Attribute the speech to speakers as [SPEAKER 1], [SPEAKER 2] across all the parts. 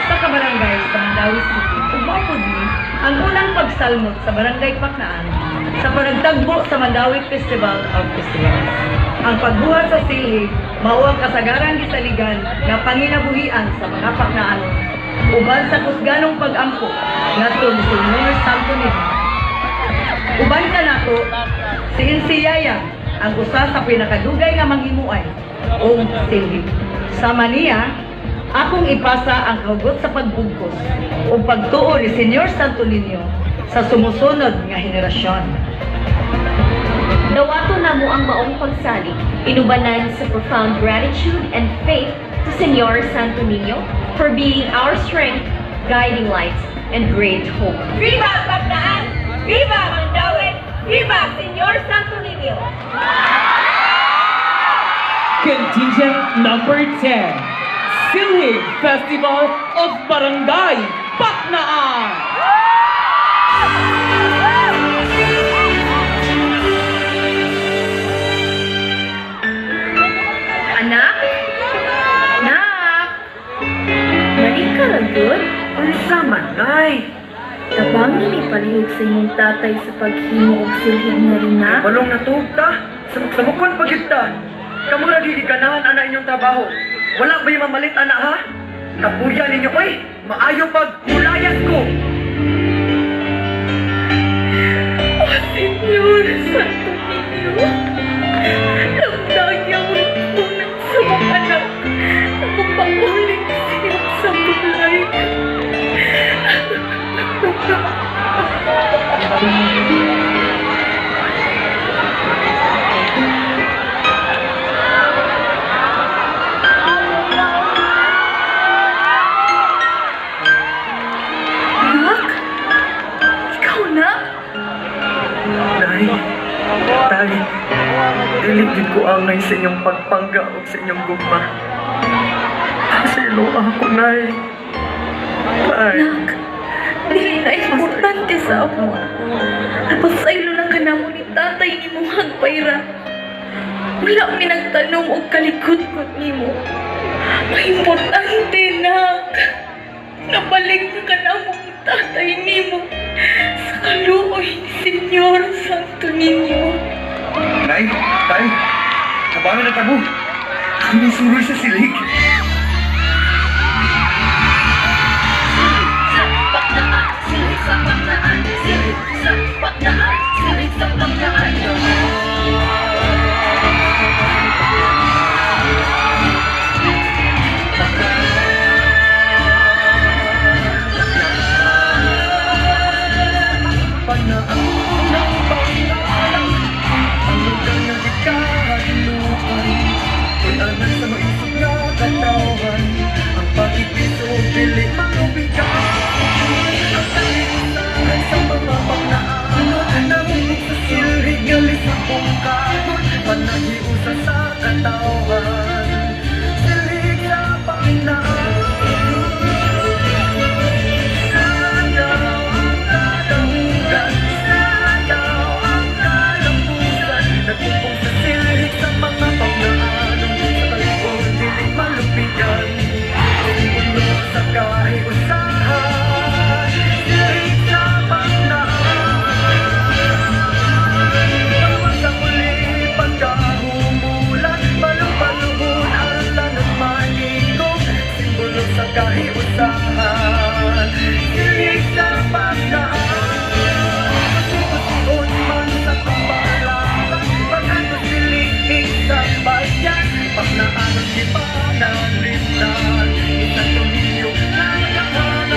[SPEAKER 1] usa ka barangay sa Mandawi City, ug mao pud ni ang unang pagsalmot sa Barangay Paknaan sa panagtagbo sa Mandawi Festival of Festivals. Ang pagbuhat sa silhig mao ang kasagaran gisaligan nga panginabuhian sa mga Paknaan uban sa kusganong pag-ampo ngadto ni Senyor Santo Niño. Uban ka nato si Insiyaya ang usa sa pinakadugay nga manghimuay o silhig. Sama niya, akong ipasa ang kahugot sa pagbugkos o pagtuo ni Senyor Santo Niño sa sumusunod nga henerasyon.
[SPEAKER 2] Dawato na mo ang maong pagsalig, inubanan sa profound gratitude and faith to Senyor Santo Niño for being our strength, guiding light, and great hope.
[SPEAKER 3] Viva Paknaan! Viva Mandawi! Viva Senyor Santo Niño!
[SPEAKER 4] Contingent number 10, Silhig Festival of Barangay Paknaan!
[SPEAKER 2] Anak? Anak? Mali ka ragot?
[SPEAKER 5] Unsa man, nay?
[SPEAKER 2] Tabangin ni palihog sa inyong tatay sa paghimo og silhig na rin na?
[SPEAKER 5] Balong natug ta? Samukon pagyud ta. Kamu ra di ganahan ana inyong trabaho. Wala ba yung mamalit ana ha? Kapuya ninyo oy, maayo pag mulayas ko.
[SPEAKER 2] Senyor Santo Niño, nagdagya mo unang sa mga anak na mapanguling siya sa bulay. Anak? Ikaw na?
[SPEAKER 5] Nay, tay, diligid ko angay sa inyong pagpangga o sa inyong gugma. Pasilo ako, nay. Tay.
[SPEAKER 2] Anak, dili na importante sa ako. Napasaylo lang ka na mo ni tatay ni mo hagpayra. Wala mi nagtanong o kalikot-kot ni mo. May importante, nak. Nabalik na ka na mo ni tatay ni mo sa kaluoy ni Senyor Santo Niño.
[SPEAKER 5] Nay, tay, kabangan na tabo. Sinusuroy sa silig. Panahiusa sa katawan, silig sa Panginoon. Sayaw ang kalambugan, sayaw ang kalambugan. Nagpupong sa silig sa mga Panginoon, sa talikod dilig malupigan. Tumulo sa kahiusahan, silig sa Panginoon. Sa muli pagkahumulan, balong-balungon ang tanong maligong, simbolo sa kahiusahan, silig sa Panginoon. Masimusion man sa pambalatan, pag-ano silig sa bayan, Paknaan ang ipanalitan, isang tumilyo ng kahanan.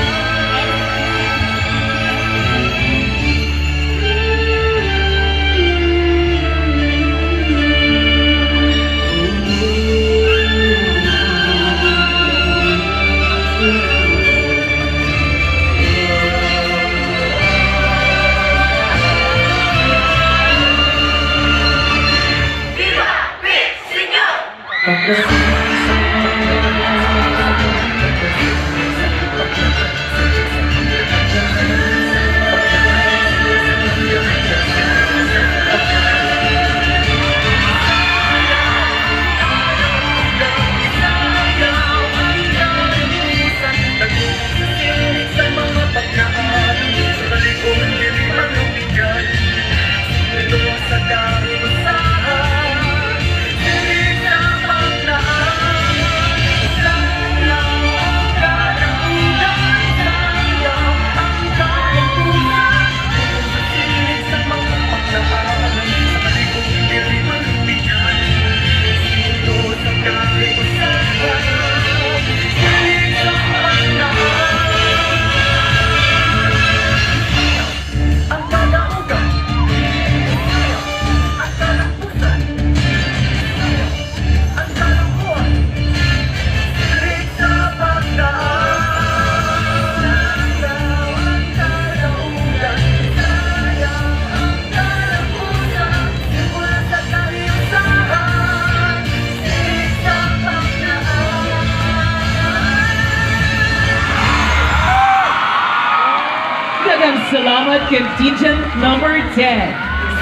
[SPEAKER 4] Daghang salamat contingent number 10,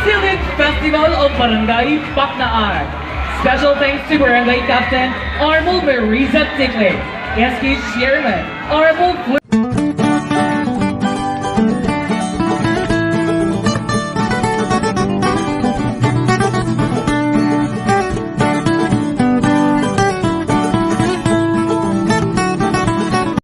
[SPEAKER 4] Silid Festival of Barangay Paknaan. Special thanks to Barangay Captain Armel Mariza Tickley, SK Chairman Armel